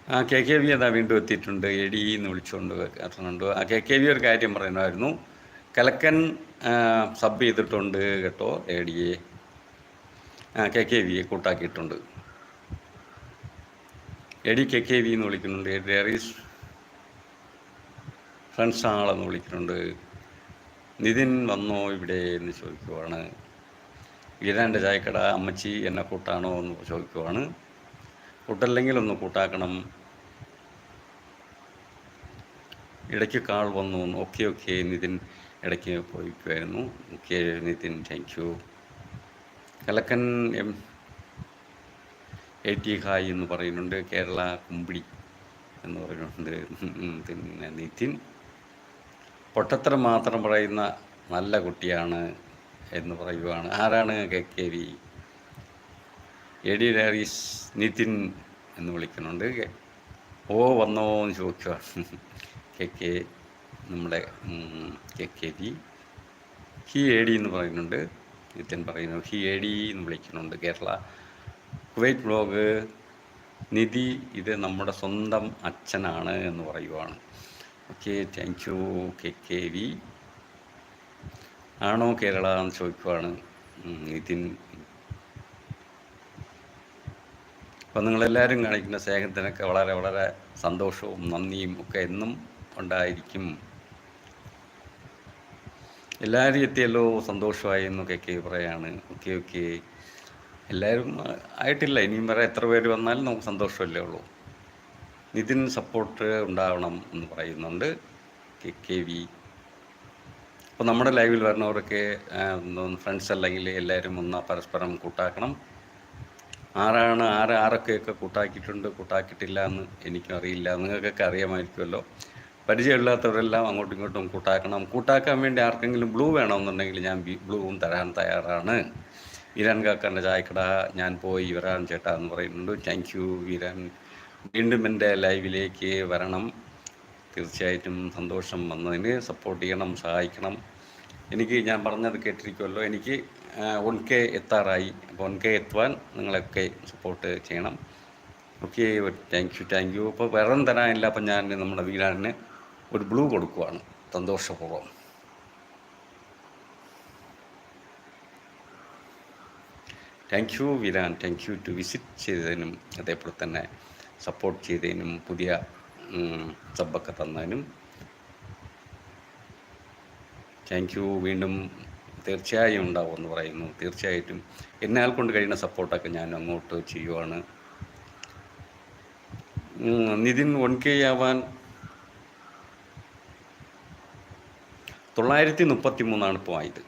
K K V അതാ വീണ്ടും എത്തിയിട്ടുണ്ട്. എടി എന്ന് വിളിച്ചുകൊണ്ട് കേട്ടിട്ടുണ്ട്. കെ കെ വി ഒരു കാര്യം പറയുമായിരുന്നു. കലക്കൻ സബ് ചെയ്തിട്ടുണ്ട് കേട്ടോ എടിയെ. K K വിയെ കൂട്ടാക്കിയിട്ടുണ്ട്. എടി കെ കെ വി എന്ന് വിളിക്കുന്നുണ്ട്. ഡയറീസ് ഫ്രണ്ട്സ് ആളെന്ന് വിളിക്കുന്നുണ്ട്. നിതിൻ വന്നോ ഇവിടെ എന്ന് ചോദിക്കുവാണ്. വീരാൻ്റെ ചായക്കട അമ്മച്ചി എന്നെ കൂട്ടാണോ എന്ന് ചോദിക്കുവാണ്. കൂട്ടല്ലെങ്കിൽ ഒന്ന് കൂട്ടാക്കണം. ഇടയ്ക്ക് കാൾ വന്നു. ഓക്കെ നിതിൻ ഇടയ്ക്ക് പോയിക്കുമായിരുന്നു. Okay Nithin, thank you. കലക്കൻ ടി ഹായ് എന്ന് പറയുന്നുണ്ട്. കേരള കുമ്പിടി എന്ന് പറയുന്നുണ്ട്. പിന്നെ നിതിൻ പൊട്ടത്തരം മാത്രം പറയുന്ന നല്ല കുട്ടിയാണ് എന്ന് പറയുവാണ്. ആരാണ് K K V? ED diaries Nithin എന്ന് വിളിക്കുന്നുണ്ട്. വന്നോ എന്ന് ചോദിക്കുക. കെ നമ്മുടെ കെ കെ വി ഹി എ ഡി എന്ന് പറയുന്നുണ്ട്. നിതിൻ പറയുന്നു ഹി എ ഡി എന്ന് വിളിക്കുന്നുണ്ട്. കേരള കുവൈറ്റ് ബ്ലോഗ് നിധി ഇത് നമ്മുടെ സ്വന്തം അച്ഛനാണ് എന്ന് പറയുവാണ്. Okay, thank you K K V. ആണോ കേരള എന്ന് ചോദിക്കുവാണ് നിതിൻ. അപ്പോൾ നിങ്ങളെല്ലാവരും കാണിക്കുന്ന സ്നേഹത്തിനൊക്കെ വളരെ വളരെ സന്തോഷവും നന്ദിയും ഒക്കെ എന്നും ഉണ്ടായിരിക്കും. എല്ലാവരും എത്തിയല്ലോ, സന്തോഷമായി എന്നൊക്കെ പറയാണ്. ഓക്കെ എല്ലാവരും ആയിട്ടില്ല, ഇനിയും വരെ എത്ര പേര് വന്നാലും നമുക്ക് സന്തോഷമല്ലേ ഉള്ളൂ. നിതിൻ സപ്പോർട്ട് ഉണ്ടാവണം എന്ന് പറയുന്നുണ്ട് കെ വി. അപ്പോൾ നമ്മുടെ ലൈവിൽ വരുന്നവരൊക്കെ ഫ്രണ്ട്സ് അല്ലെങ്കിൽ എല്ലാവരും ഒന്ന് പരസ്പരം കൂട്ടാക്കണം. ആരൊക്കെയൊക്കെ കൂട്ടാക്കിയിട്ടില്ല എന്ന് എനിക്കും അറിയില്ല. നിങ്ങൾക്കൊക്കെ അറിയാമായിരിക്കുമല്ലോ. പരിചയമില്ലാത്തവരെല്ലാം അങ്ങോട്ടും ഇങ്ങോട്ടും കൂട്ടാക്കാൻ വേണ്ടി ആർക്കെങ്കിലും ബ്ലൂ വേണമെന്നുണ്ടെങ്കിൽ ഞാൻ ബ്ലൂവും തരാൻ തയ്യാറാണ്. വീരാൻ കാക്കാൻ്റെ ചായക്കട ഞാൻ പോയി വരാൻ ചേട്ടാ എന്ന് പറയുന്നുണ്ട്. Thank you Veeran. വീണ്ടും എൻ്റെ ലൈവിലേക്ക് വരണം. തീർച്ചയായിട്ടും സന്തോഷം വന്നതിന്. സപ്പോർട്ട് ചെയ്യണം, സഹായിക്കണം. ഞാൻ പറഞ്ഞത് കേട്ടിരിക്കുമല്ലോ. എനിക്ക് 1K എത്താറായി. അപ്പോൾ 1K എത്തുവാൻ നിങ്ങളൊക്കെ സപ്പോർട്ട് ചെയ്യണം. Okay, thank U. അപ്പോൾ വെറും തരാനില്ല. അപ്പം ഞാൻ നമ്മുടെ വീരാന് ഒരു ബ്ലൂ കൊടുക്കുവാണ് സന്തോഷപൂർവ്വം. Thank you Veeran. Thank you to visit ചെയ്തതിനും അതേപോലെ തന്നെ സപ്പോർട്ട് ചെയ്തതിനും പുതിയ സബ്ബൊക്കെ തന്നതിനും താങ്ക് യു. വീണ്ടും തീർച്ചയായും ഉണ്ടാവുമെന്ന് പറയുന്നു. തീർച്ചയായിട്ടും എന്നാൽ കൊണ്ട് കഴിയുന്ന സപ്പോർട്ടൊക്കെ ഞാൻ അങ്ങോട്ട് ചെയ്യുവാണ്. നിതിൻ 1K ആവാൻ 933 ഇപ്പോൾ ആയത്.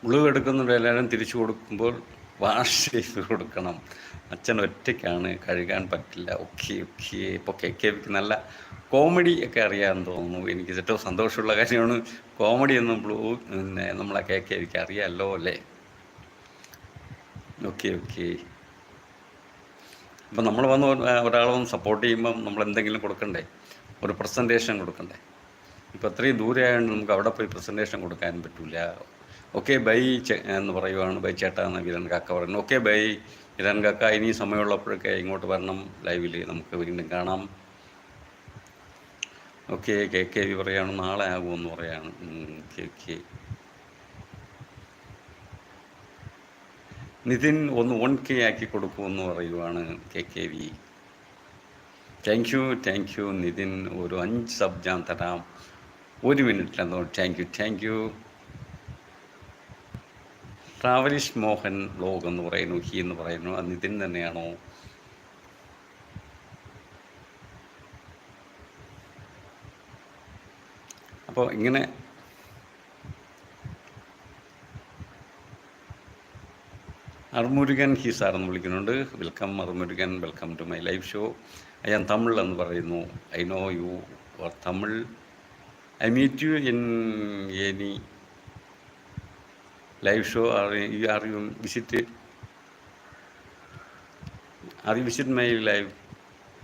ബ്ലൂ എടുക്കുന്നുണ്ട്. എല്ലാവരും തിരിച്ചു കൊടുക്കുമ്പോൾ വാഷ് ചെയ്ത് കൊടുക്കണം. അച്ഛൻ ഒറ്റയ്ക്കാണ്, കഴുകാൻ പറ്റില്ല. ഓക്കെ. ഇപ്പോൾ കെ കെ വിക്ക് നല്ല കോമഡി ഒക്കെ അറിയാമെന്ന് തോന്നുന്നു. എനിക്ക് ഏറ്റവും സന്തോഷമുള്ള കാര്യമാണ് കോമഡിയൊന്നും പിന്നെ നമ്മളെ കെ കെ വിക്ക് അറിയാമല്ലോ അല്ലേ. ഓക്കെ. അപ്പം നമ്മൾ വന്ന് ഒരാളെ വന്ന് സപ്പോർട്ട് ചെയ്യുമ്പം നമ്മൾ എന്തെങ്കിലും കൊടുക്കണ്ടേ, ഒരു പ്രസൻറ്റേഷൻ കൊടുക്കണ്ടേ. ഇപ്പോൾ അത്രയും ദൂരെ ആയതുകൊണ്ട് നമുക്ക് അവിടെ പോയി പ്രസൻറ്റേഷൻ കൊടുക്കാൻ പറ്റില്ല. ഓക്കെ ബൈ എന്ന് പറയുവാണ്. ബൈ ചേട്ടാ എന്ന് വീരൻ കാക്ക പറയുന്നു. ഓക്കെ ബൈ വീരൻ കാക്ക. ഇനി സമയമുള്ളപ്പോഴൊക്കെ ഇങ്ങോട്ട് വരണം ലൈവിൽ, നമുക്ക് വീണ്ടും കാണാം. ഓക്കെ, കെ വി പറയാണ് നാളെ ആകുമെന്ന് പറയാണ്. ഓക്കെ. നിതിൻ ഒന്ന് 1K ആക്കി കൊടുക്കുമെന്ന് പറയുവാണ് K V. Thank you Nithin. ഒരു 5 സബ് ഞാൻ തരാം 1 മിനിറ്റിലെന്നോ. Thank you. Travelish Mohan blog എന്ന് പറയുന്നു. ഹി എന്ന് പറയുന്നു. അത് നിതിൻ തന്നെയാണോ? അപ്പോൾ ഇങ്ങനെ അറുമുരുകൻ ഹി സാറെന്ന് വിളിക്കുന്നുണ്ട്. Welcome Arumurugan, welcome to my live show. ഞാൻ തമിഴ് എന്ന് പറയുന്നു. I know you are Tamil. I meet you in any live show, or you visit my live